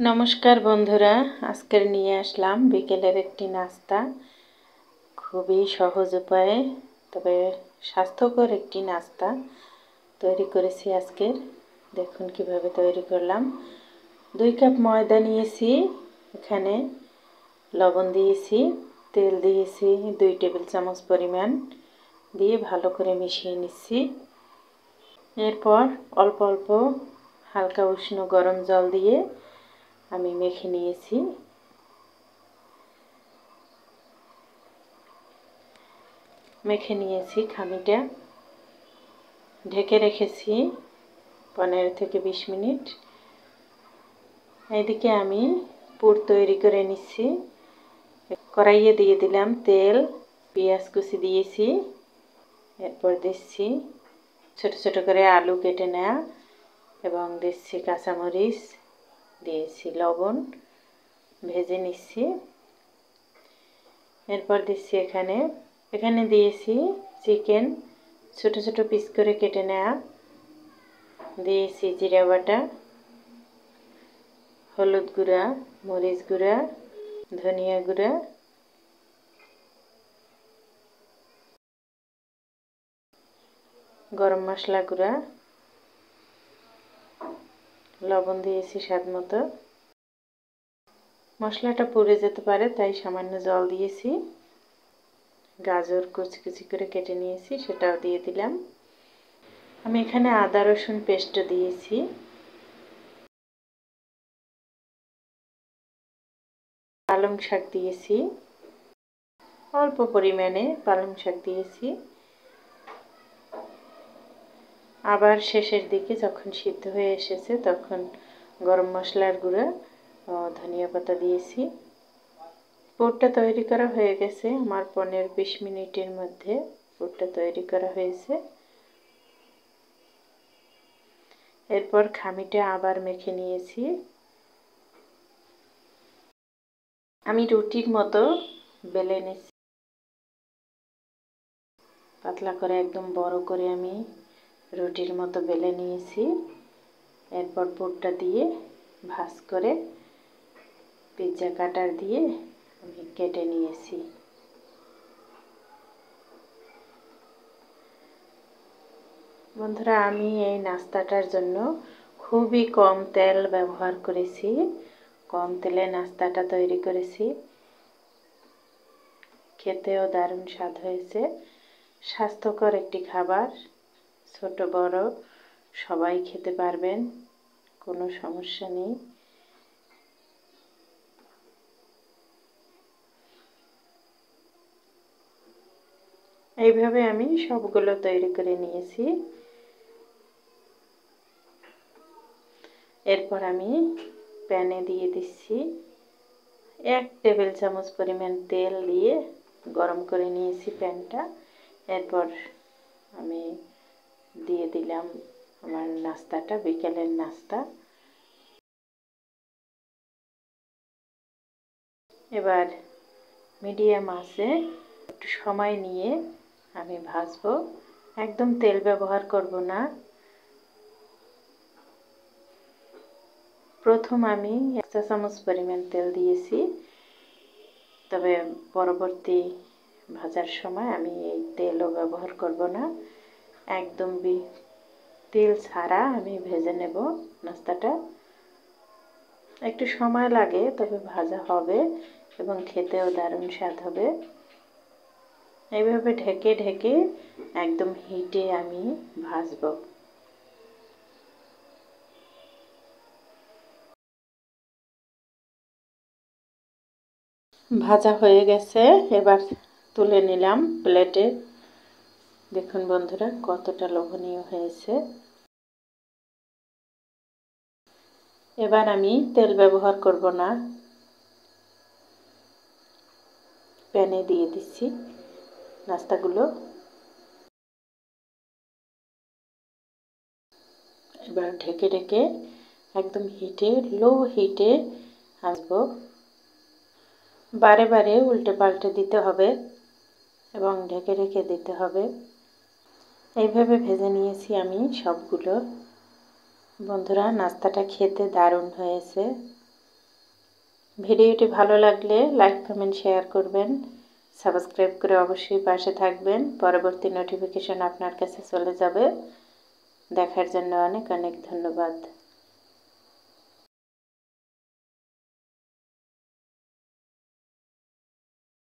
নমস্কার বন্ধুরা, আজকের নিয়ে আসলাম বিকেলের একটি নাস্তা। খুবই সহজ উপায়ে তবে স্বাস্থ্যকর একটি নাস্তা তৈরি করেছি আজকের। দেখুন কিভাবে তৈরি করলাম। 2 কাপ ময়দা নিয়েছি, এখানে লবণ দিয়েছি, তেল দিয়েছি 2 টেবিল চামচ পরিমাণ, দিয়ে ভালো করে মিশিয়ে নিচ্ছি। এরপর অল্প অল্প হালকা উষ্ণ গরম জল দিয়ে আমি মেখে নিয়েছি। খামিটা ঢেকে রেখেছি 15 থেকে 20 মিনিট। এইদিকে আমি পুর তৈরি করে নিচ্ছি। কড়াইয়ে দিয়ে দিলাম তেল, পেঁয়াজ কুচি দিয়েছি, এরপর দিচ্ছি ছোট ছোট করে আলু কেটে নেওয়া এবং দিচ্ছি কাঁচামরিচ, দিয়েছি লবণ, ভেজে নিচ্ছি। এরপর দিচ্ছি এখানে দিয়েছি চিকেন ছোট ছোট পিস করে কেটে নেওয়া, দিয়েছি জিরা বাটা, হলুদ গুঁড়া, মরিচ গুঁড়া, ধনিয়া গুঁড়া, গরম মশলা গুঁড়া, লবণ দিয়েছি স্বাদ মতো। মশলাটা পুড়ে যেতে পারে তাই সামান্য জল দিয়েছি। গাজর কুচি কুচি করে কেটে নিয়েছি, সেটাও দিয়ে দিলাম। আমি এখানে আদা রসুন পেস্ট দিয়েছি। পালং শাক দিয়েছি, অল্প পরিমাণে পালং শাক দিয়েছি। আবার শেষের দিকে যখন সিদ্ধ হয়ে এসেছে তখন গরম মশলার গুঁড়া ও ধনিয়া পাতা দিয়েছি। পুরটা তৈরি করা হয়ে গেছে আমার 15-20 মিনিটের মধ্যে পুরটা তৈরি করা হয়েছে। এরপর খামিটা আবার মেখে নিয়েছি। আমি রুটির মতো বেলে নিচ্ছি, পাতলা করে একদম বড় করে আমি রুটির মতো বেলে নিয়েছি। এরপর পুরটা দিয়ে ভাঁজ করে পিৎজা কাটার দিয়ে আমি কেটে নিয়েছি। বন্ধুরা, আমি এই নাস্তাটার জন্য খুবই কম তেল ব্যবহার করেছি, কম তেলে নাস্তাটা তৈরি করেছি। খেতেও দারুণ স্বাদ হয়েছে। স্বাস্থ্যকর একটি খাবার, ছোট বড় সবাই খেতে পারবেন, কোনো সমস্যা নেই। এইভাবে আমি সবগুলো তৈরি করে নিয়েছি। এরপর আমি প্যানে দিয়ে দিচ্ছি 1 টেবিল চামচ পরিমাণ তেল দিয়ে গরম করে নিয়েছি প্যানটা। এরপর আমি দিয়ে দিলাম আমার নাস্তাটা, বিকেলের নাস্তা। এবার মিডিয়াম আঁচে একটু সময় নিয়ে আমি ভাজবো, একদম তেল ব্যবহার করব না। প্রথম আমি 1 চা চামচ পরিমাণ তেল দিয়েছি, তবে পরবর্তী ভাজার সময় আমি এই তেলও ব্যবহার করব না, একদম তেল ছাড়া আমি ভেজে নেব নাস্তাটা। একটু সময় লাগে, তবে ভাজা হবে এবং খেতেও দারুণ স্বাদ হবে। এইভাবে ঢেকে ঢেকে একদম হিটে আমি ভাজবো। ভাজা হয়ে গেছে, এবার তুলে নিলাম প্লেটে। দেখুন বন্ধুরা কতটা লোভনীয় হয়েছে। এবার আমি তেল ব্যবহার করব না, প্যানে দিয়ে দিচ্ছি নাস্তাগুলো। এবার ঢেকে ঢেকে একদম লো হিটে ভাজবো। বারে বারে উল্টে পাল্টে দিতে হবে এবং ঢেকে রেখে দিতে হবে। এইভাবে ভেজে নিয়েছি আমি সবগুলো। বন্ধুরা, নাস্তাটা খেতে দারুণ হয়েছে। ভিডিওটি ভালো লাগলে লাইক কমেন্ট শেয়ার করবেন, সাবস্ক্রাইব করে অবশ্যই পাশে থাকবেন। পরবর্তী নোটিফিকেশন আপনার কাছে চলে যাবে। দেখার জন্য অনেক অনেক ধন্যবাদ।